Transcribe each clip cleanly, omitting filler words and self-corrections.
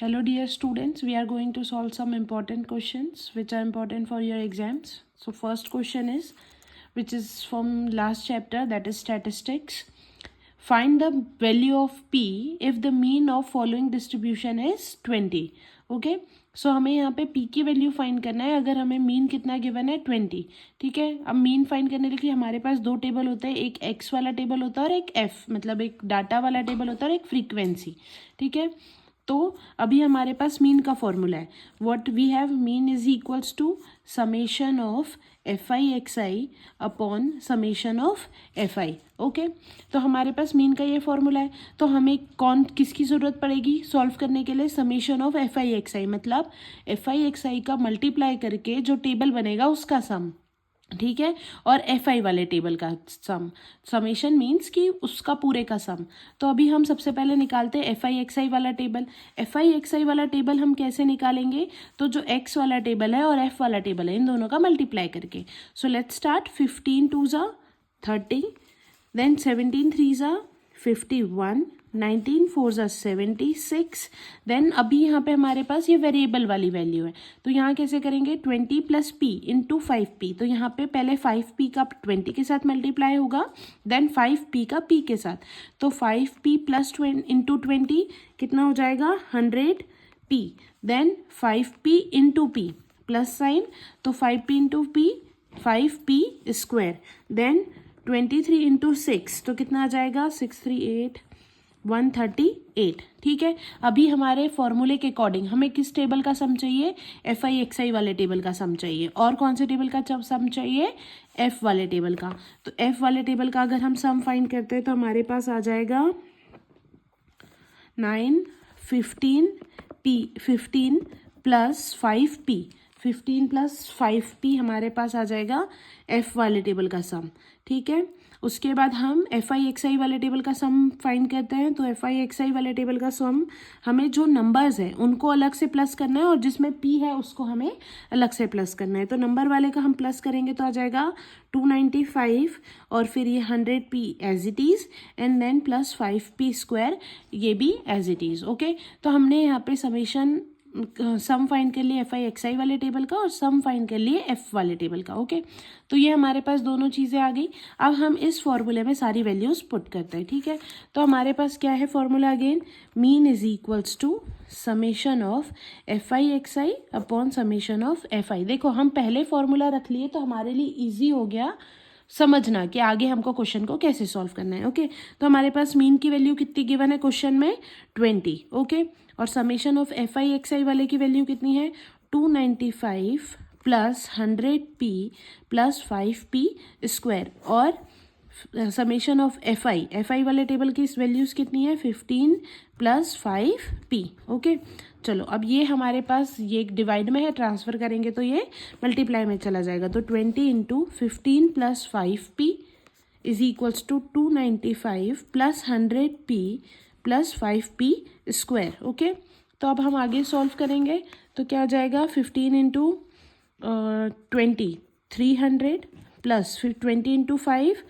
Hello dear students, we are going to solve some important questions which are important for your exams. So first question is, which is from last chapter, that is statistics. Find the value of P if the mean of following distribution is 20. Okay so हमें यहाँ पे P की value find करना है अगर हमें mean कितना given है 20. ठीक है, अब मीन फाइंड करने के लिए हमारे पास दो टेबल होते हैं, एक एक्स वाला टेबल होता है और एक एफ मतलब एक डाटा वाला टेबल होता है और एक फ्रीक्वेंसी. ठीक है, तो अभी हमारे पास मीन का फॉर्मूला है. What we have, mean is equals to summation of f i x i upon summation of f i. Okay, तो हमारे पास मीन का ये फॉर्मूला है. तो हमें किसकी ज़रूरत पड़ेगी सॉल्व करने के लिए? Summation of f i x i, मतलब एफ आई एक्स आई का मल्टीप्लाई करके जो टेबल बनेगा उसका सम. ठीक है, और एफ आई वाले टेबल का सम. समेशन मीन्स कि उसका पूरे का सम. तो अभी हम सबसे पहले निकालते हैं एफ आई एक्स आई वाला टेबल. एफ आई एक्स आई वाला टेबल हम कैसे निकालेंगे? तो जो एक्स वाला टेबल है और एफ वाला टेबल है इन दोनों का मल्टीप्लाई करके. So let's start. 15 2 ज़ा 30, देन 17 3 ज़ा 51, 19 4 ज़ा 76. देन अभी यहाँ पे हमारे पास ये वेरिएबल वाली वैल्यू है, तो यहाँ कैसे करेंगे? 20 प्लस पी इंटू 5p. तो यहाँ पे पहले 5p का 20 के साथ मल्टीप्लाई होगा, देन 5p का p के साथ. तो 5p प्लस इंटू 20 कितना हो जाएगा? 100p. Then 5p into p plus sign, तो 5p into p 5p square. Then 23 into 6 तो कितना आ जाएगा? 638 138. ठीक है, अभी हमारे फॉर्मूले के अकॉर्डिंग हमें किस टेबल का सम चाहिए? एफ आई एक्स आई वाले टेबल का सम चाहिए. और कौन से टेबल का सम चाहिए? एफ वाले टेबल का. तो एफ वाले टेबल का अगर हम सम फाइंड करते हैं तो हमारे पास आ जाएगा 9 15 प्लस 5p. 15 प्लस 5p हमारे पास आ जाएगा एफ वाले टेबल का सम. ठीक है, उसके बाद हम एफ आई एक्स आई वाले टेबल का सम फाइंड करते हैं. तो एफ आई एक्स आई वाले टेबल का सम हमें जो नंबर्स हैं उनको अलग से प्लस करना है और जिसमें p है उसको हमें अलग से प्लस करना है. तो नंबर वाले का हम प्लस करेंगे तो आ जाएगा 295 और फिर ये 100p as it is and then plus 5p square ये भी एज इट इज़. ओके, तो हमने यहाँ पे समेशन सम फाइंड कर लिए एफ आई एक्स आई वाले टेबल का और सम फाइंड कर लिए एफ वाले टेबल का. ओके, तो ये हमारे पास दोनों चीज़ें आ गई. अब हम इस फॉर्मूले में सारी वैल्यूज़ पुट करते हैं. ठीक है, तो हमारे पास क्या है formula? Again mean is equals to summation of f i x i upon summation of f i. देखो हम पहले फॉर्मूला रख लिए तो हमारे लिए ईजी हो गया समझना कि आगे हमको क्वेश्चन को कैसे सॉल्व करना है. ओके, तो हमारे पास मीन की वैल्यू कितनी गिवन है क्वेश्चन में? 20. ओके, और summation of f i x i वाले की वैल्यू कितनी है? 295 plus 100p plus 5p square. और समेशन ऑफ एफ आई वाले टेबल की वैल्यूज़ कितनी है? 15 प्लस 5p. ओके, चलो अब ये हमारे पास ये डिवाइड में है, ट्रांसफ़र करेंगे तो ये मल्टीप्लाई में चला जाएगा. तो 20 into 15 plus 5p is equals to 295 plus 100p plus 5p square. Okay, तो अब हम आगे सॉल्व करेंगे तो क्या आ जाएगा? 15 इंटू 20 300 प्लस फिर 20 into 5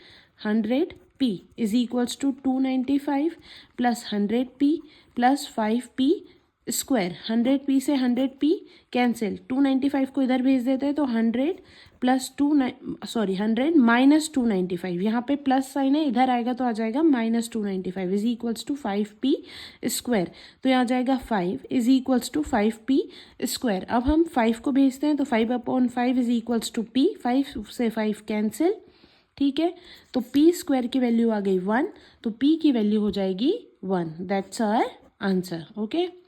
100p is equals to 295 plus 100p plus 5p square. 100p से 100p कैंसिल, 295 को इधर भेज देते हैं तो 100 प्लस 100 माइनस 295. यहाँ पे प्लस साइन है, इधर आएगा तो आ जाएगा minus 295 is equals to 5p square. तो यहाँ आ जाएगा 5 is equals to 5p square. अब हम 5 को भेजते हैं तो 5/5 इज इक्वल्स टू p. 5 से 5 कैंसिल. ठीक है, तो p स्क्वायर की वैल्यू आ गई 1, तो p की वैल्यू हो जाएगी 1. That's our answer. ओके.